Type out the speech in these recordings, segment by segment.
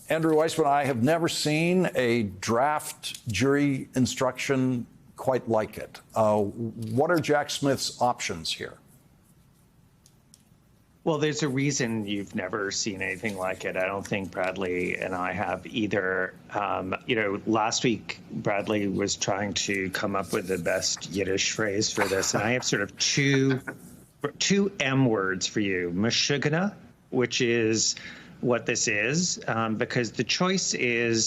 Andrew Weissmann, I have never seen a draft jury instruction quite like it. What are Jack Smith's options here? Well, there's a reason you've never seen anything like it. I don't think Bradley and I have either. Last week, Bradley was trying to come up with the best Yiddish phrase for this, and I have sort of two M words for you. Meshugana, which is what this is, because the choice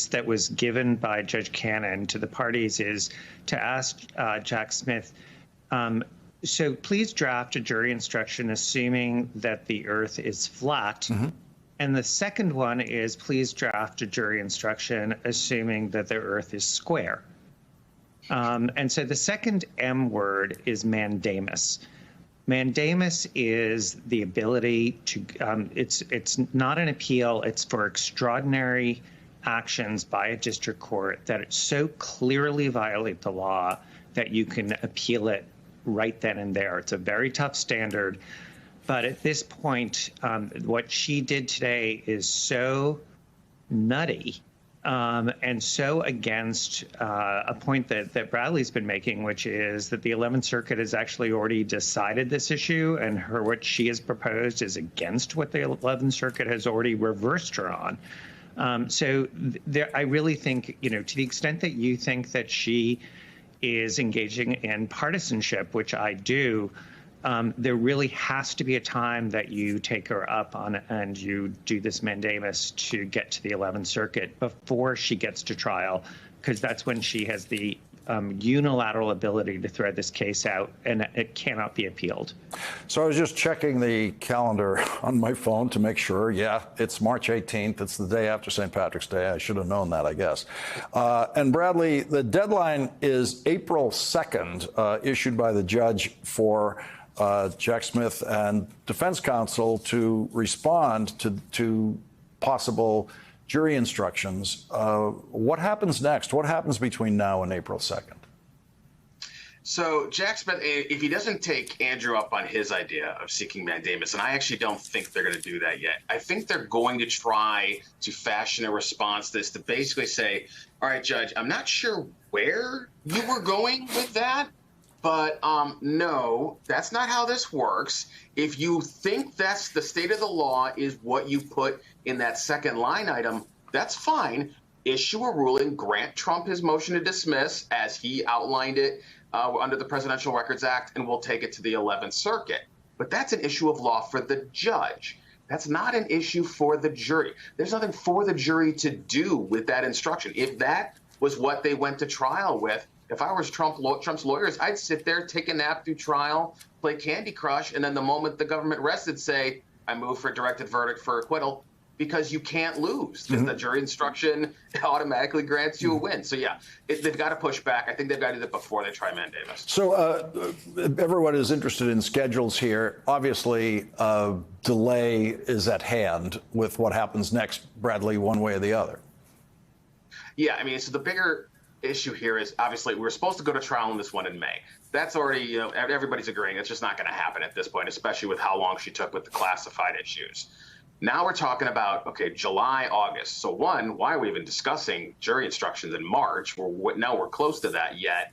that was given by Judge Cannon to the parties is to ask Jack Smith, so please draft a jury instruction assuming that the earth is flat. Mm-hmm. And the second one is please draft a jury instruction assuming that the earth is square. And so the second M word is mandamus. Mandamus is the ability to, it's not an appeal, it's for extraordinary actions by a district court that so clearly violate the law that you can appeal it right then and there. It's a very tough standard. But at this point, what she did today is so nutty and so against a point that Bradley's been making, which is that the 11th Circuit has actually already decided this issue, and what she has proposed is against what the 11th Circuit has already reversed her on. I really think, to the extent that you think that she is engaging in partisanship, which I do, there really has to be a time that you take her up on and you do this mandamus to get to the 11th Circuit before she gets to trial, because that's when she has the unilateral ability to thread this case out, and it cannot be appealed. So I was just checking the calendar on my phone to make sure. Yeah, it's March 18th. It's the day after St. Patrick's Day. I should have known that, I guess. And Bradley, the deadline is April 2nd, issued by the judge for Jack Smith and defense counsel to respond to possible jury instructions. What happens next? What happens between now and April 2nd? So Jack Smith, if he doesn't take Andrew up on his idea of seeking mandamus, and I actually don't think they're going to do that yet. I think they're going to try to fashion a response to this to basically say, all right, Judge, I'm not sure where you were going with that, but no, that's not how this works. If you think that's the state of the law is what you put in that second line item, that's fine. Issue a ruling, grant Trump his motion to dismiss as he outlined it under the Presidential Records Act, and we'll take it to the 11th Circuit. But that's an issue of law for the judge. That's not an issue for the jury. There's nothing for the jury to do with that instruction. If that was what they went to trial with, if I was Trump's lawyers, I'd sit there, take a nap through trial, play Candy Crush, and then the moment the government rested, say, I move for a directed verdict for acquittal, because you can't lose. Mm-hmm. The jury instruction automatically grants you a win. So, yeah, they've got to push back. I think they've got to do that before they try mandamus. So everyone is interested in schedules here. Obviously, delay is at hand with what happens next, Bradley, one way or the other. Yeah, I mean, so the bigger issue here is obviously we were supposed to go to trial on this one in May. That's already, everybody's agreeing it's just not going to happen at this point, especially with how long she took with the classified issues. Now we're talking about, okay, July, August. So one, why are we even discussing jury instructions in March? Now we're close to that yet.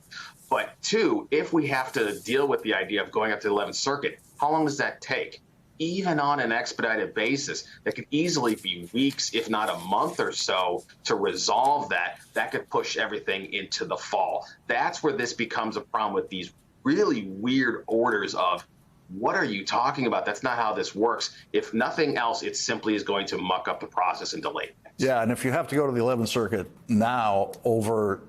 But two, if we have to deal with the idea of going up to the 11th Circuit, how long does that take? Even on an expedited basis, that could easily be weeks, if not a month or so, to resolve that. That could push everything into the fall. That's where this becomes a problem with these really weird orders of, what are you talking about? That's not how this works. If nothing else, it simply is going to muck up the process and delay things. Yeah, and if you have to go to the 11th Circuit now over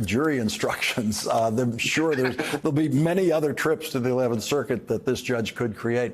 jury instructions, I'm sure there'll be many other trips to the 11th Circuit that this judge could create.